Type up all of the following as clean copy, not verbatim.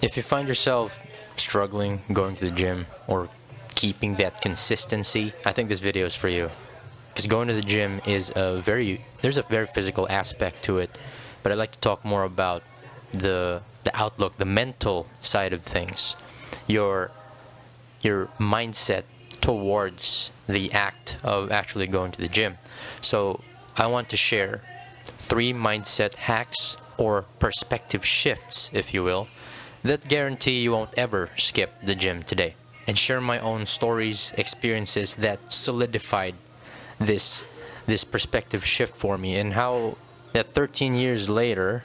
If you find yourself struggling going to the gym or keeping that consistency, I think this video is for you. Because going to the gym is there's a very physical aspect to it, but I'd like to talk more about the outlook, the mental side of things, your mindset towards the act of actually going to the gym. So I want to share 3 mindset hacks or perspective shifts, if you will, that guarantee you won't ever skip the gym today, and share my own stories, experiences that solidified this perspective shift for me, and how that 13 years later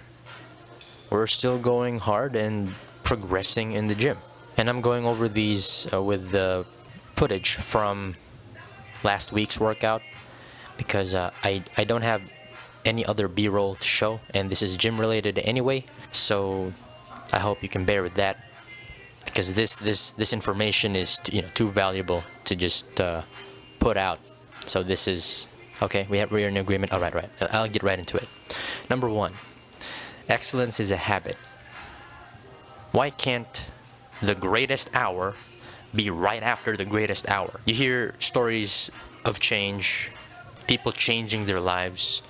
we're still going hard and progressing in the gym. And I'm going over these with the footage from last week's workout, because I don't have any other b-roll to show, and this is gym related anyway, so I hope you can bear with that, because this information is too valuable to just put out. So this is okay. We're in agreement. All right. I'll get right into it. Number 1, excellence is a habit. Why can't the greatest hour be right after the greatest hour? You hear stories of change, people changing their lives,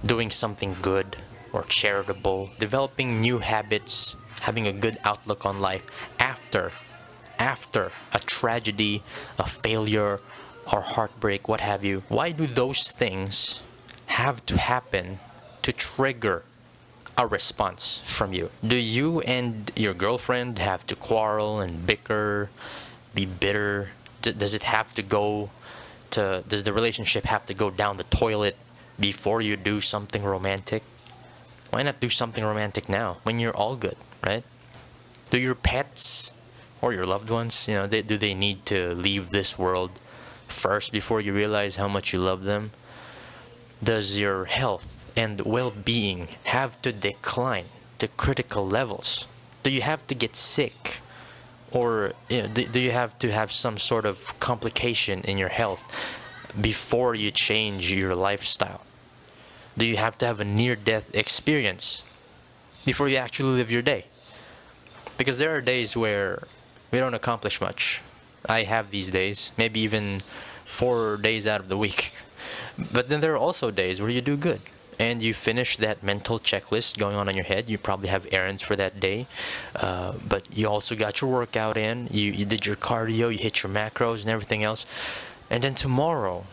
doing something good or charitable, developing new habits, having a good outlook on life after a tragedy, a failure, or heartbreak, what have you. Why do those things have to happen to trigger a response from you? Do you and your girlfriend have to quarrel and bicker, be bitter? Does the relationship have to go down the toilet before you do something romantic? Why not do something romantic now when you're all good, right? Do your pets or your loved ones, do they need to leave this world first before you realize how much you love them? Does your health and well-being have to decline to critical levels? Do you have to get sick? Or do you have to have some sort of complication in your health before you change your lifestyle? Do you have to have a near-death experience before you actually live your day? Because there are days where we don't accomplish much. I have these days, maybe even 4 days out of the week. But then there are also days where you do good and you finish that mental checklist going on in your head. You probably have errands for that day, but you also got your workout in, you did your cardio, you hit your macros and everything else. And then tomorrow,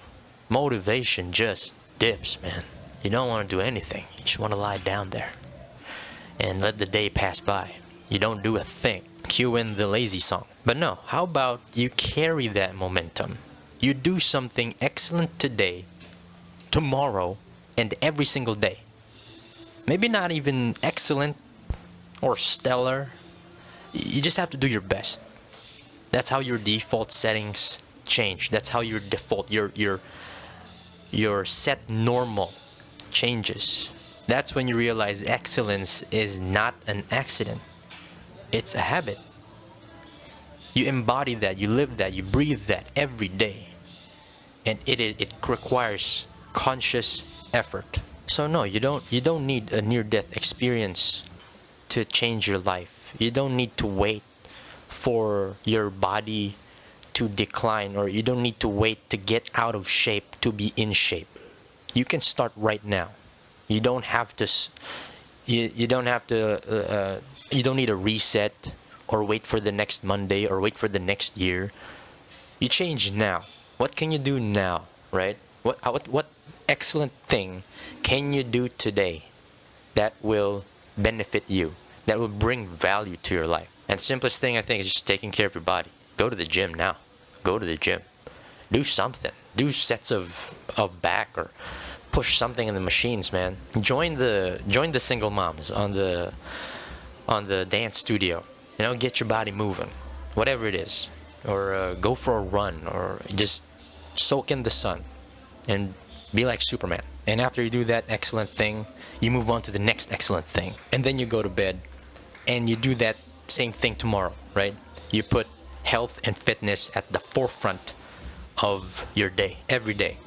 motivation just dips, man. You don't want to do anything. You just want to lie down there and let the day pass by. You don't do a thing. Cue in the lazy song. But no, how about you carry that momentum? You do something excellent today, tomorrow, and every single day. Maybe not even excellent or stellar. You just have to do your best. That's how your default settings change. That's how your default, your set normal changes. That's when you realize excellence is not an accident. It's a habit. You embody that, you live that, you breathe that every day. And it requires conscious effort. So no, you don't need a near-death experience to change your life. You don't need to wait for your body to decline, or you don't need to wait to get out of shape to be in shape. You can start right now. You don't have to. You don't have to. You don't need a reset or wait for the next Monday or wait for the next year. You change now. What can you do now, right? What excellent thing can you do today that will benefit you, that will bring value to your life? And the simplest thing I think is just taking care of your body. Go to the gym now. Go to the gym. Do something. Do sets of back, or push something in the machines, man. Join the single moms on the dance studio. Get your body moving, whatever it is, or go for a run, or just soak in the sun and be like Superman. And after you do that excellent thing, you move on to the next excellent thing, and then you go to bed and you do that same thing tomorrow, right? You put health and fitness at the forefront of your day, every day.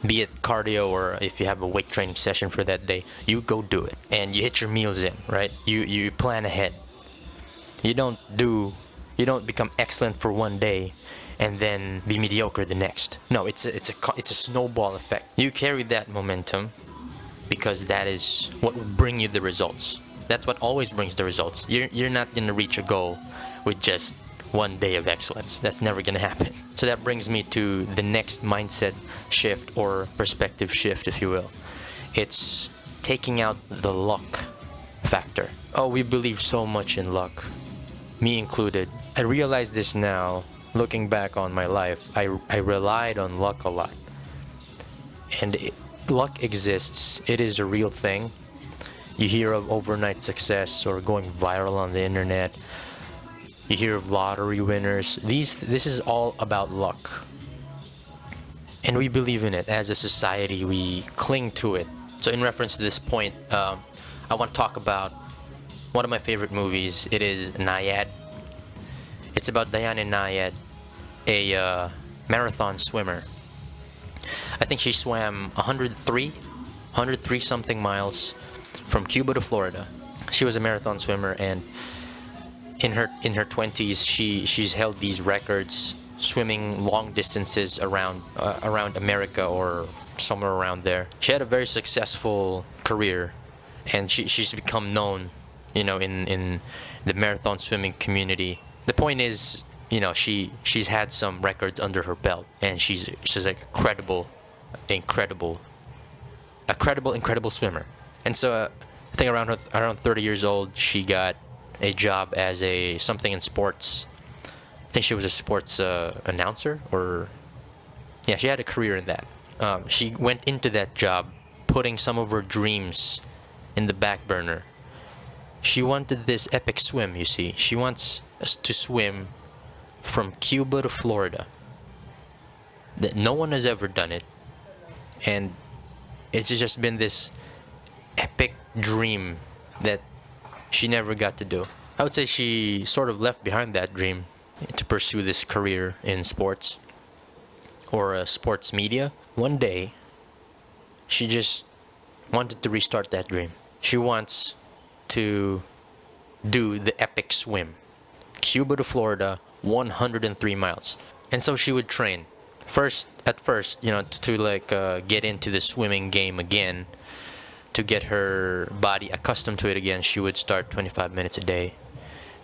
Be it cardio, or if you have a weight training session for that day, you go do it. And you hit your meals in, right? You plan ahead. You don't do, you don't become excellent for one day and then be mediocre the next. No, it's a snowball effect. You carry that momentum because that is what will bring you the results. That's what always brings the results. You're not gonna reach a goal with just one day of excellence. That's never gonna happen. So that brings me to the next mindset shift or perspective shift, if you will. It's taking out the luck factor. Oh, we believe so much in luck, me included. I realize this now, looking back on my life. I relied on luck a lot. And luck exists, it is a real thing. You hear of overnight success or going viral on the internet. You hear of lottery winners. This is all about luck. And we believe in it. As a society, we cling to it. So in reference to this point, I want to talk about one of my favorite movies. It is Nyad. It's about Diana Nyad, a marathon swimmer. I think she swam 103 something miles from Cuba to Florida. She was a marathon swimmer, and in her 20s, she's held these records swimming long distances around America or somewhere around there. She had a very successful career, and she's become known, in the marathon swimming community. The point is, she's had some records under her belt, and she's like a credible swimmer. And so I think around 30 years old, she got a job as something in sports. I think she was a sports announcer, or yeah, she had a career in that. She went into that job putting some of her dreams in the back burner. She wanted this epic swim, you see. She wants us to swim from Cuba to Florida. That no one has ever done it. And it's just been this epic dream that she never got to do. I would say she sort of left behind that dream to pursue this career in sports or sports media. One day, she just wanted to restart that dream. She wants to do the epic swim, Cuba to Florida, 103 miles. And so she would train. At first, to get into the swimming game again, to get her body accustomed to it again, she would start 25 minutes a day,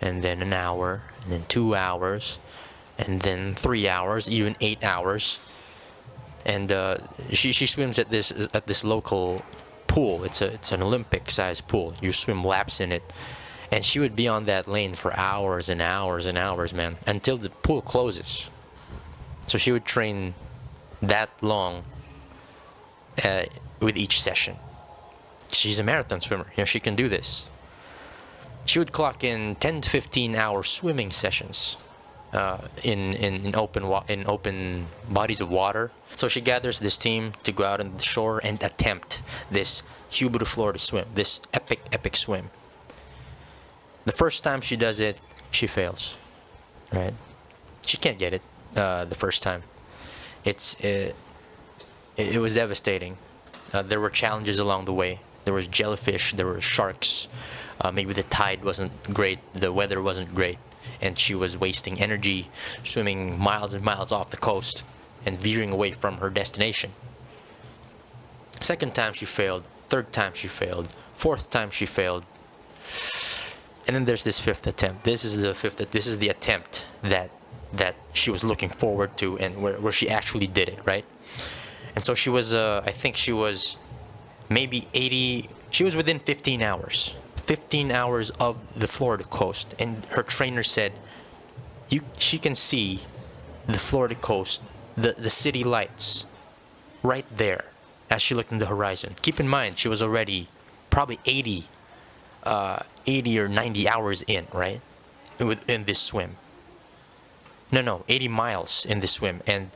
and then an hour, and then 2 hours, and then 3 hours, even 8 hours. And she swims at this local pool. It's an Olympic-sized pool. You swim laps in it, and she would be on that lane for hours and hours and hours, man, until the pool closes. So she would train that long with each session. She's a marathon swimmer. She can do this. She would clock in 10 to 15 hour swimming sessions in open bodies of water. So she gathers this team to go out on the shore and attempt this Cuba to Florida swim, this epic swim. The first time she does it, she fails. Right? She can't get it the first time. It was devastating. There were challenges along the way. There was jellyfish, there were sharks. Maybe the tide wasn't great, the weather wasn't great, and she was wasting energy swimming miles and miles off the coast and veering away from her destination. Second time she failed, third time she failed, fourth time she failed. And then there's this fifth attempt. This is the attempt that she was looking forward to, and where she actually did it, right? And so she was, I think she was maybe 80, she was within 15 hours. 15 hours of the Florida coast, and her trainer said she can see the Florida coast, the city lights right there as she looked in the horizon. Keep in mind, she was already probably 80 or 90 hours in, right? In this swim. No, 80 miles in this swim, and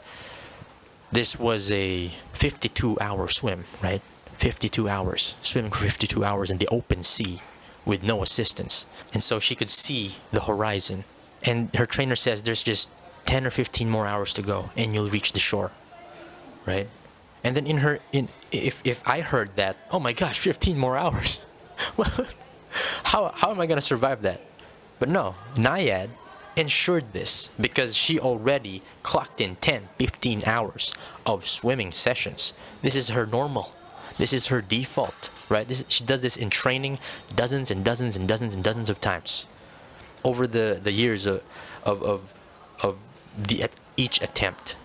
this was a 52-hour swim, right? 52 hours, swimming for 52 hours in the open sea with no assistance. And so she could see the horizon. And her trainer says there's just 10 or 15 more hours to go and you'll reach the shore, right? And then if I heard that, oh my gosh, 15 more hours. Well, how am I going to survive that? But no, Nyad ensured this because she already clocked in 10, 15 hours of swimming sessions. This is her normal. This is her default, right? She does this in training dozens and dozens and dozens and dozens of times over the years of each attempt.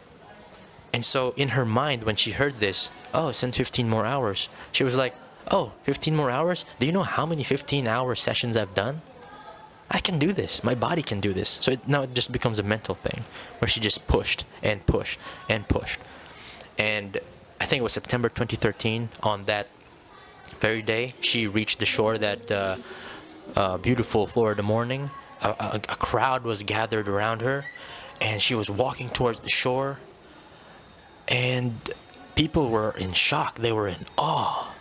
And so in her mind, when she heard this, oh, send 15 more hours, she was like, oh, 15 more hours? Do you know how many 15-hour sessions I've done? I can do this. My body can do this. So now it just becomes a mental thing where she just pushed and pushed and pushed. And I think it was September 2013. On that very day, she reached the shore that beautiful Florida morning. A crowd was gathered around her, and she was walking towards the shore. And people were in shock. They were in awe.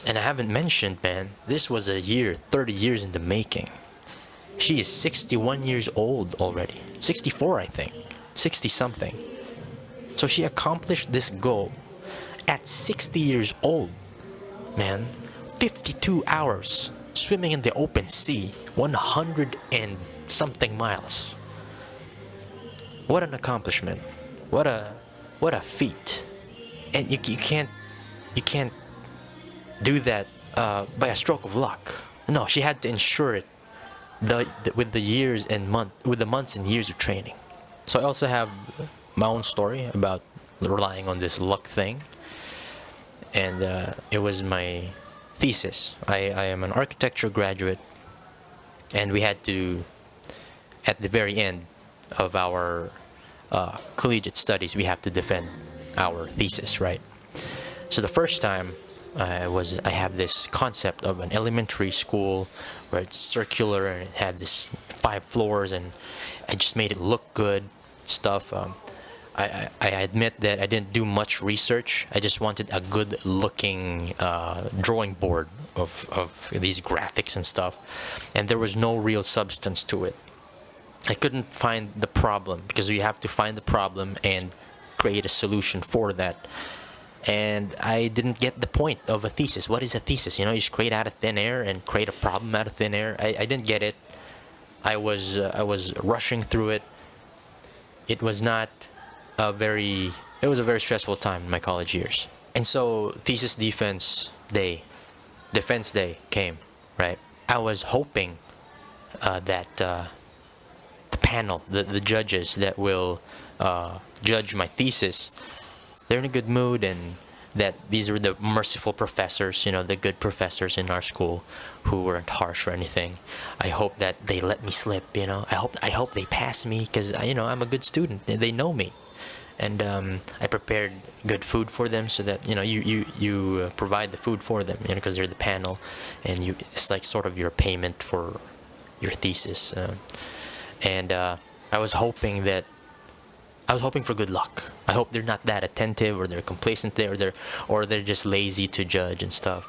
And I haven't mentioned, man, this was a year, 30 years in the making. She is 61 years old already. 64, I think. 60 something. So she accomplished this goal at 60 years old. Man, 52 hours swimming in the open sea, 100 and something miles. What an accomplishment. What a feat. And you can't do that by a stroke of luck. No, she had to ensure it with the months and years of training. So I also have my own story about relying on this luck thing, and it was my thesis. I am an architecture graduate, and we had to, at the very end of our collegiate studies, we have to defend our thesis, right? So the first time I have this concept of an elementary school where it's circular and it had this 5 floors, and I just made it look good stuff. I admit that I didn't do much research. I just wanted a good looking drawing board of these graphics and stuff, and there was no real substance to it. I couldn't find the problem, because you have to find the problem and create a solution for that. And I didn't get the point of a thesis. What is a thesis? You just create out of thin air and create a problem out of thin air. I didn't get it. I was rushing through it. It was not a very stressful time in my college years. And so thesis defense day came, right? I was hoping that the panel, the judges that will judge my thesis, they're in a good mood, and that these are the merciful professors, the good professors in our school who weren't harsh or anything. I hope that they let me slip, I hope they pass me, because I'm a good student. They know me, and I prepared good food for them, so that you provide the food for them, because they're the panel, and it's like sort of your payment for your thesis. And I was hoping for good luck. I hope they're not that attentive, or they're complacent there, or they're just lazy to judge and stuff.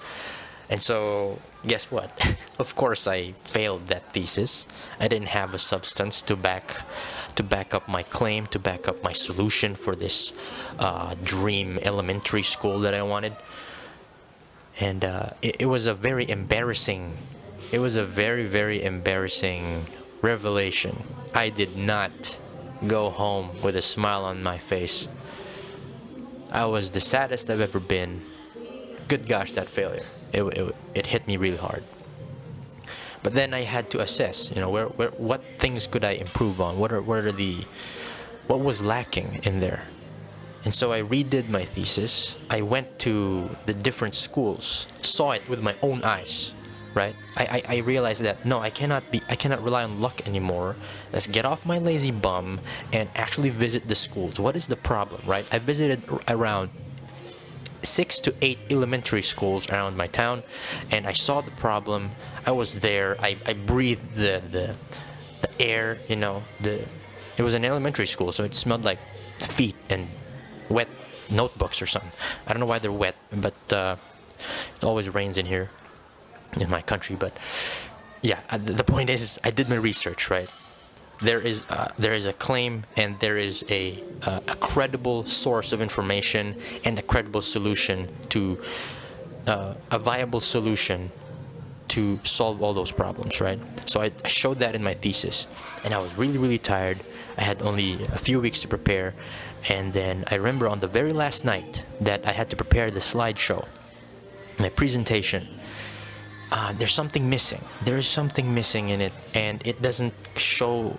And so, guess what? Of course, I failed that thesis. I didn't have a substance to back up my claim, to back up my solution for this dream elementary school that I wanted. And it was a very embarrassing. It was a very, very embarrassing revelation. I did not go home with a smile on my face. I was the saddest I've ever been. Good gosh, that failure. It hit me really hard. But then I had to assess, what things could I improve on? What was lacking in there? And so I redid my thesis. I went to the different schools, saw it with my own eyes, right? I realized that no, I cannot rely on luck anymore. Let's get off my lazy bum and actually visit the schools. What is the problem, right? I visited around 6 to 8 elementary schools around my town, and I saw the problem. I was there. I breathed the air. It was an elementary school, so it smelled like feet and wet notebooks or something. I don't know why they're wet, but it always rains in here, in my country. But yeah, the point is, I did my research, right? There is a claim, and there is a credible source of information and a credible solution to a viable solution to solve all those problems, right? So I showed that in my thesis, and I was really, really tired. I had only a few weeks to prepare, and then I remember on the very last night that I had to prepare the slideshow, my presentation. There's something missing. There is something missing in it, and it doesn't show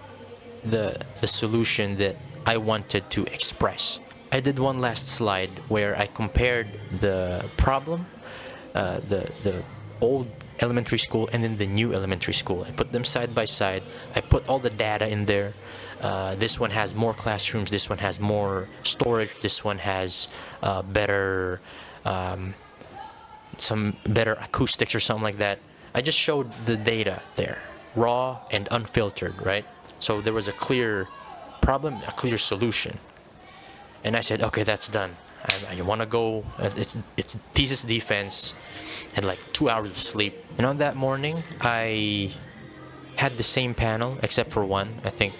the solution that I wanted to express. I did one last slide where I compared the problem, the old elementary school and then the new elementary school. I put them side by side. I put all the data in there. This one has more classrooms. This one has more storage. This one has better, some better acoustics or something like that. I just showed the data there, raw and unfiltered, right? So there was a clear problem, a clear solution. And I said, okay, that's done. I want to go. It's thesis defense. Had like 2 hours of sleep. And on that morning, I had the same panel except for one. I think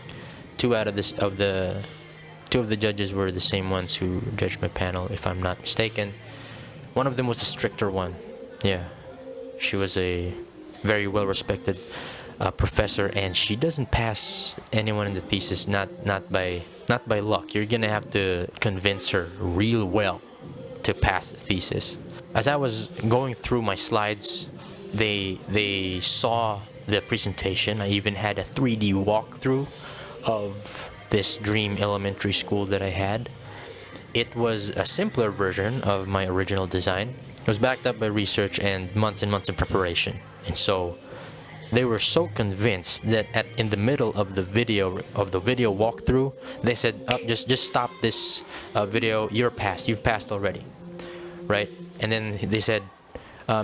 two of the judges were the same ones who judged my panel, if I'm not mistaken. One of them was the stricter one. Yeah, she was a very well-respected professor, and she doesn't pass anyone in the thesis not by luck. You're gonna have to convince her real well to pass the thesis. As I was going through my slides, they saw the presentation. I even had a 3D walkthrough of this dream elementary school that I had. It was a simpler version of my original design. It was backed up by research and months of preparation. And so they were so convinced that in the middle of the video walkthrough, they said, "Oh, just stop this video. You've passed already," right? And then they said,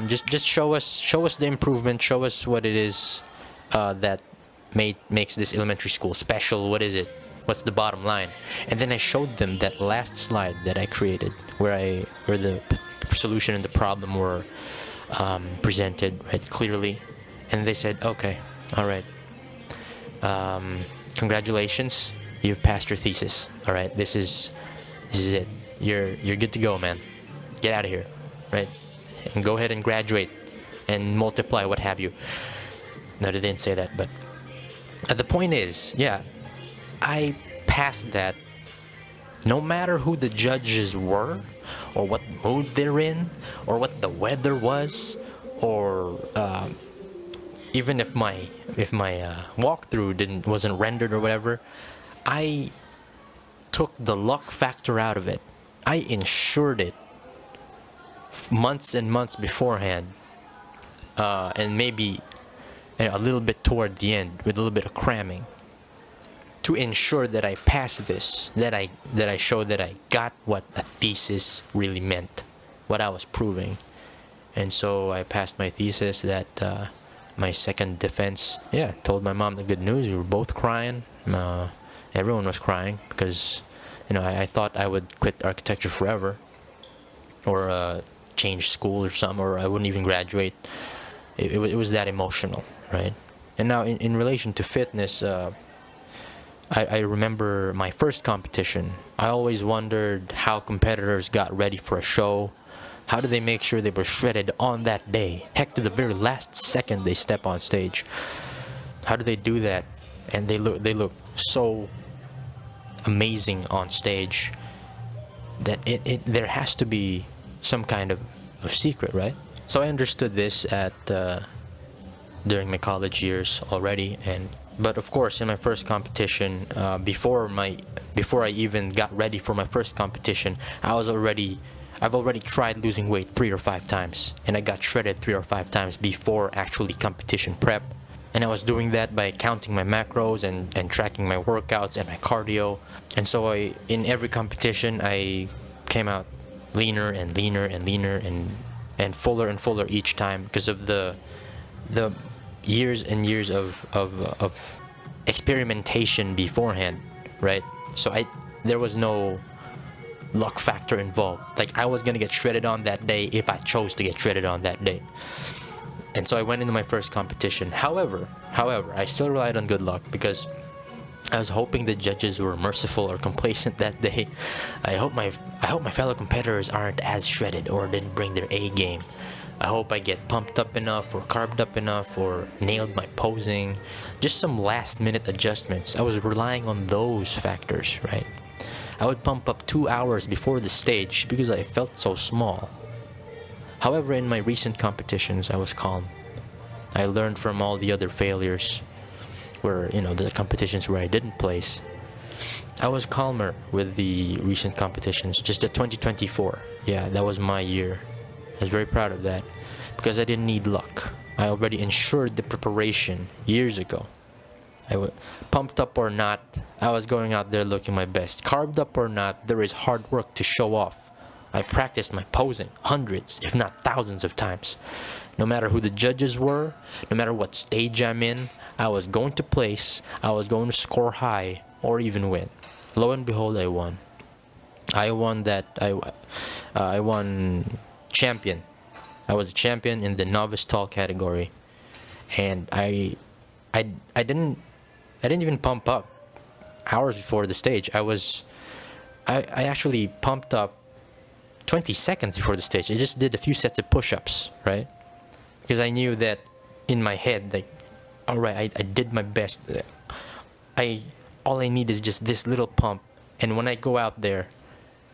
"Just show us the improvement. Show us what it is that makes this elementary school special. What is it? What's the bottom line?" And then I showed them that last slide that I created, where the solution and the problem were presented right clearly. And they said, "Okay, all right. Congratulations, you've passed your thesis. All right, this is it. You're good to go, man. Get out of here, right? And go ahead and graduate, and multiply, what have you." No, they didn't say that, but the point is, yeah, I passed that. No matter who the judges were, or what mood they're in, or what the weather was, or even if my walkthrough wasn't rendered or whatever, I took the luck factor out of it. I ensured it months and months beforehand, and maybe a little bit toward the end with a little bit of cramming, to ensure that I passed this, that I showed that I got what a thesis really meant, what I was proving. And so I passed my thesis. That my second defense, yeah, told my mom the good news. We were both crying. Everyone was crying because, I thought I would quit architecture forever, or change school or something, or I wouldn't even graduate. It was that emotional, right? And now in relation to fitness, I remember my first competition. I always wondered how competitors got ready for a show. How do they make sure they were shredded on that day? Heck, to the very last second they step on stage. How do they do that? And they look so amazing on stage that there has to be some kind of secret, right? So I understood this during my college years already, but of course in my first competition, before I even got ready for my first competition, I've already tried losing weight 3 or 5 times, and I got shredded 3 or 5 times before actually competition prep. And I was doing that by counting my macros and tracking my workouts and my cardio. And so in every competition, I came out leaner and leaner and leaner and fuller each time, because of the years and years of experimentation beforehand, right? So there was no luck factor involved. Like, I was gonna get shredded on that day if I chose to get shredded on that day. And so I went into my first competition. However, I still relied on good luck, because I was hoping the judges were merciful or complacent that day. I hope my fellow competitors aren't as shredded or didn't bring their A game. I hope I get pumped up enough or carved up enough or nailed my posing. Just some last minute adjustments. I was relying on those factors, right? I would pump up 2 hours before the stage because I felt so small. However, in my recent competitions, I was calm. I learned from all the other failures where, the competitions where I didn't place. I was calmer with the recent competitions, just the 2024. Yeah, that was my year. I was very proud of that because I didn't need luck. I already ensured the preparation years ago. Pumped up or not, I was going out there looking my best. Carved up or not, there is hard work to show off. I practiced my posing hundreds, if not thousands of times. No matter who the judges were, no matter what stage I'm in, I was going to place, I was going to score high, or even win. Lo and behold, I won. I won champion. I was a champion in the novice tall category, and I didn't even pump up hours before the stage. I actually pumped up 20 seconds before the stage. I just did a few sets of push-ups, right? Because I knew that in my head, like, all right, I did my best. All I need is just this little pump, and when I go out there,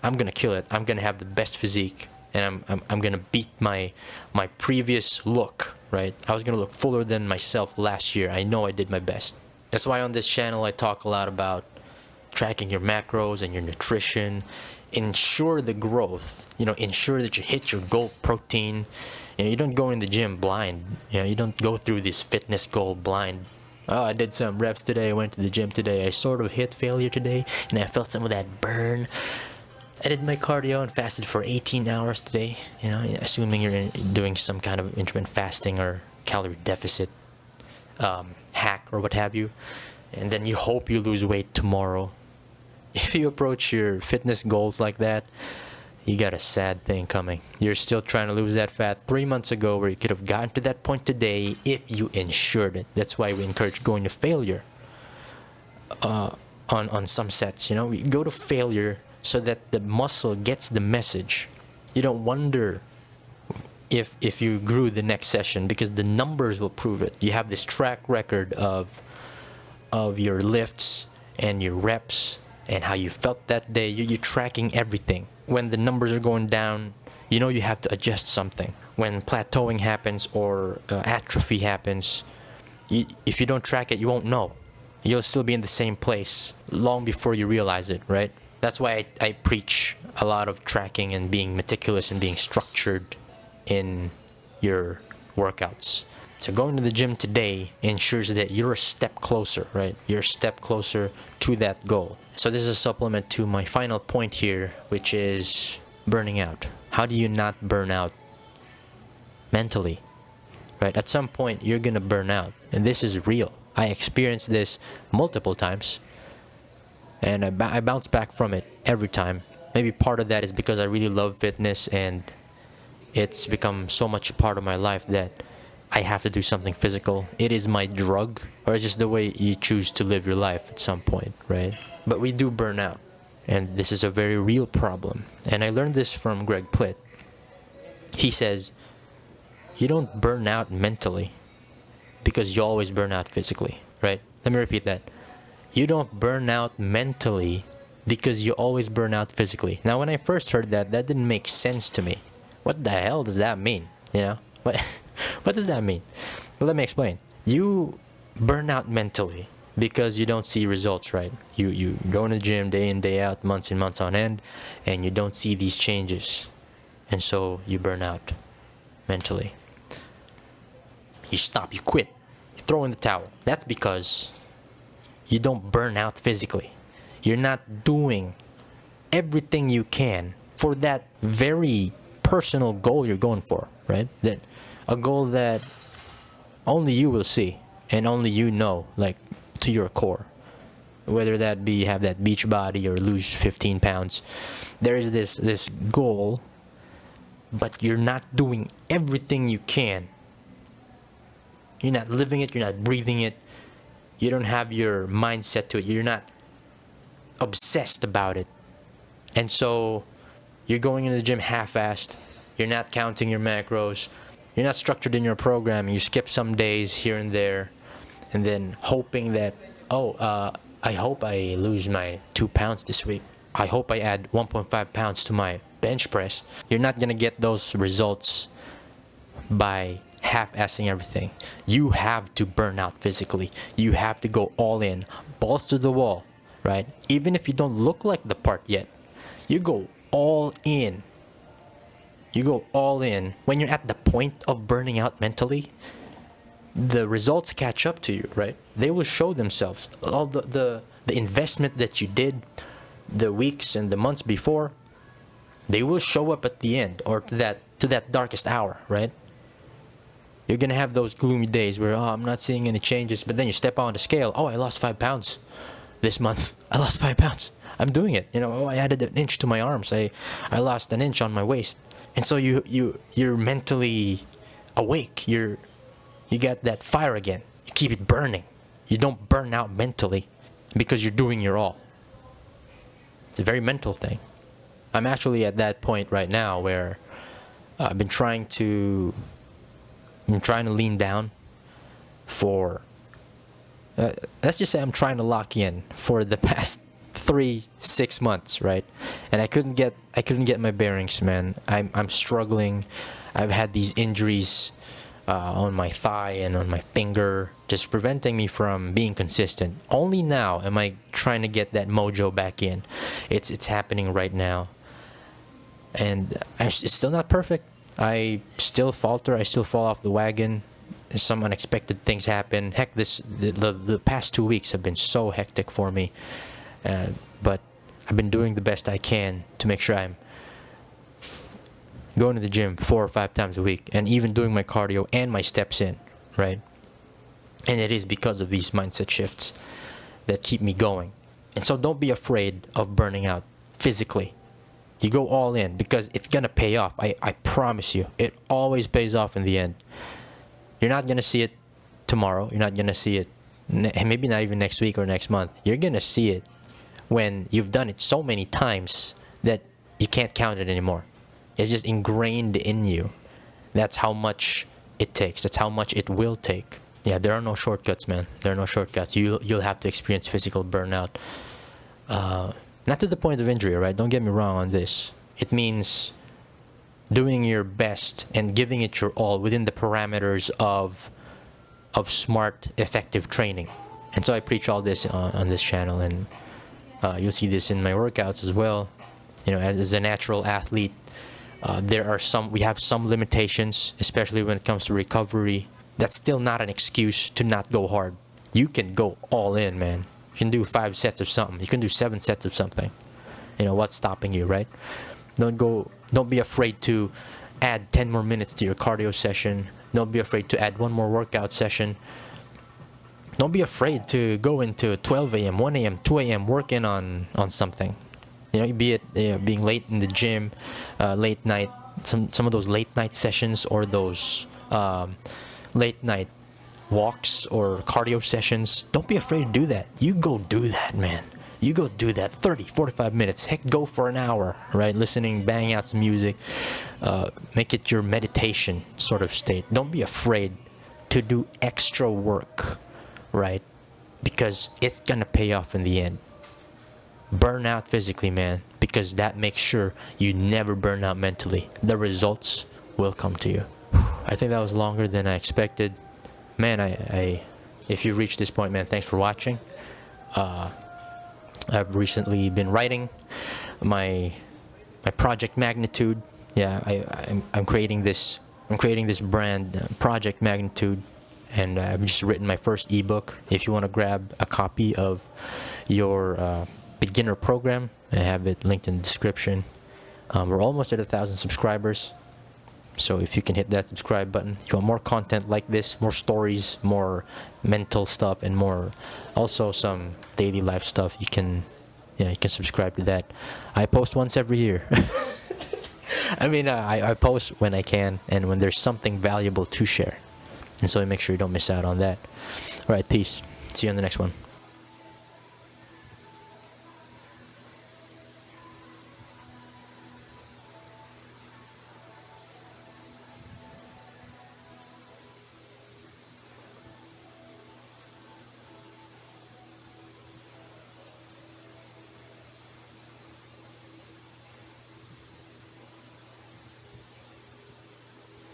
I'm gonna kill it. I'm gonna have the best physique, and I'm gonna beat my previous look, right? I was gonna look fuller than myself last year. I know I did my best. That's why on this channel I talk a lot about tracking your macros and your nutrition. Ensure the growth. Ensure that you hit your goal protein. You don't go in the gym blind. You don't go through this fitness goal blind. Oh, I did some reps today. I went to the gym today. I sort of hit failure today, and I felt some of that burn. I did my cardio and fasted for 18 hours today. Assuming you're doing some kind of intermittent fasting or calorie deficit hack or what have you, and then you hope you lose weight tomorrow. If you approach your fitness goals like that, you got a sad thing coming. You're still trying to lose that fat 3 months ago, where you could have gotten to that point today if you ensured it. That's why we encourage going to failure on some sets. We go to failure so that the muscle gets the message. You don't wonder if you grew the next session, because the numbers will prove it. You have this track record of your lifts and your reps and how you felt that day. You're tracking everything. When the numbers are going down, you have to adjust something. When plateauing happens or atrophy happens, if you don't track it, you won't know. You'll still be in the same place long before you realize it, right? That's why I preach a lot of tracking and being meticulous and being structured in your workouts. So going to the gym today ensures that you're a step closer, right? You're a step closer to that goal. So this is a supplement to my final point here, which is burning out. How do you not burn out mentally, right? At some point, you're gonna burn out, and this is real. I experienced this multiple times, and I bounce back from it every time. Maybe part of that is because I really love fitness, and it's become so much part of my life that I have to do something physical. It is my drug, or it's just the way you choose to live your life at some point, right? But we do burn out, and this is a very real problem. And I learned this from Greg Plitt. He says, you don't burn out mentally because you always burn out physically, right? Let me repeat that. You don't burn out mentally because you always burn out physically. Now, when I first heard that didn't make sense to me. What the hell does that mean? What does that mean? Well, let me explain. You burn out mentally because you don't see results, right? You go in the gym day in, day out, months and months on end, and you don't see these changes. And so you burn out mentally. You stop, you quit, you throw in the towel. That's because you don't burn out physically. You're not doing everything you can for that very personal goal you're going for, right? That a goal that only you will see and only you know, like, to your core. Whether that be have that beach body or lose 15 pounds. There is this goal, but you're not doing everything you can. You're not living it, you're not breathing it. You don't have your mindset to it. You're not obsessed about it. And so you're going into the gym half-assed. You're not counting your macros. You're not structured in your program. You skip some days here and there, and then hoping that, I hope I lose my 2 pounds this week. I hope I add 1.5 pounds to my bench press. You're not gonna get those results by half-assing everything. You have to burn out physically. You have to go all in, balls to the wall, right? Even if you don't look like the part yet, you go all in. You go all in. When you're at the point of burning out mentally, the results catch up to you, right? They will show themselves. All the investment that you did the weeks and the months before, they will show up at the end, or to that darkest hour, right? You're gonna have those gloomy days where, I'm not seeing any changes, but then you step on the scale. I lost 5 pounds this month. I lost 5 pounds. I'm doing it. I added an inch to my arms. I lost an inch on my waist. And so you're mentally awake. You got that fire again. You keep it burning. You don't burn out mentally because you're doing your all. It's a very mental thing. I'm actually at that point right now where I've been trying to lean down for, let's just say I'm trying to lock in for the past 3-6 months, right? And I couldn't get my bearings, man. I'm struggling. I've had these injuries on my thigh and on my finger, just preventing me from being consistent. Only now am I trying to get that mojo back in. It's happening right now, and it's still not perfect. I still falter. I still fall off the wagon. Some unexpected things happen. Heck, the past 2 weeks have been so hectic for me. But I've been doing the best I can to make sure I'm going to the gym 4 or 5 times a week, and even doing my cardio and my steps in, right? And it is because of these mindset shifts that keep me going. And so don't be afraid of burning out physically. You go all in because it's gonna pay off. I promise you, it always pays off in the end. You're not gonna see it tomorrow. You're not gonna see it, maybe not even next week or next month. You're gonna see it when you've done it so many times that you can't count it anymore. It's just ingrained in you. That's how much it takes. That's how much it will take. Yeah, there are no shortcuts, man. There are no shortcuts. You'll have to experience physical burnout. Not to the point of injury, right? Don't get me wrong on this. It means doing your best and giving it your all within the parameters of smart, effective training. And so I preach all this on this channel, and you'll see this in my workouts as well. As a natural athlete, we have some limitations, especially when it comes to recovery. That's still not an excuse to not go hard. You can go all in, man. You can do 5 sets of something. You can do 7 sets of something. What's stopping you, right? Don't be afraid to add 10 more minutes to your cardio session. Don't be afraid to add 1 more workout session. Don't be afraid to go into 12 a.m., 1 a.m., 2 a.m. working on something. Be it being late in the gym, late night, some of those late night sessions, or those late night walks or cardio sessions. Don't be afraid to do that. You go do that, man. You go do that 30, 45 minutes. Heck, go for an hour, right? Bang out some music. Make it your meditation sort of state. Don't be afraid to do extra work, right? Because it's gonna pay off in the end. Burn out physically, man, because that makes sure you never burn out mentally. The results will come to you. I think that was longer than I expected. Man, if you reached this point, man, thanks for watching. I've recently been writing my Project Magnitude. Yeah, I'm creating this brand, Project Magnitude, and I've just written my first ebook. If you want to grab a copy of your beginner program, I have it linked in the description. We're almost at 1,000 subscribers. So if you can hit that subscribe button, if you want more content like this, more stories, more mental stuff, and more also some daily life stuff, you can subscribe to that. I post once every year. I post when I can and when there's something valuable to share. And so make sure you don't miss out on that. All right, peace. See you on the next one.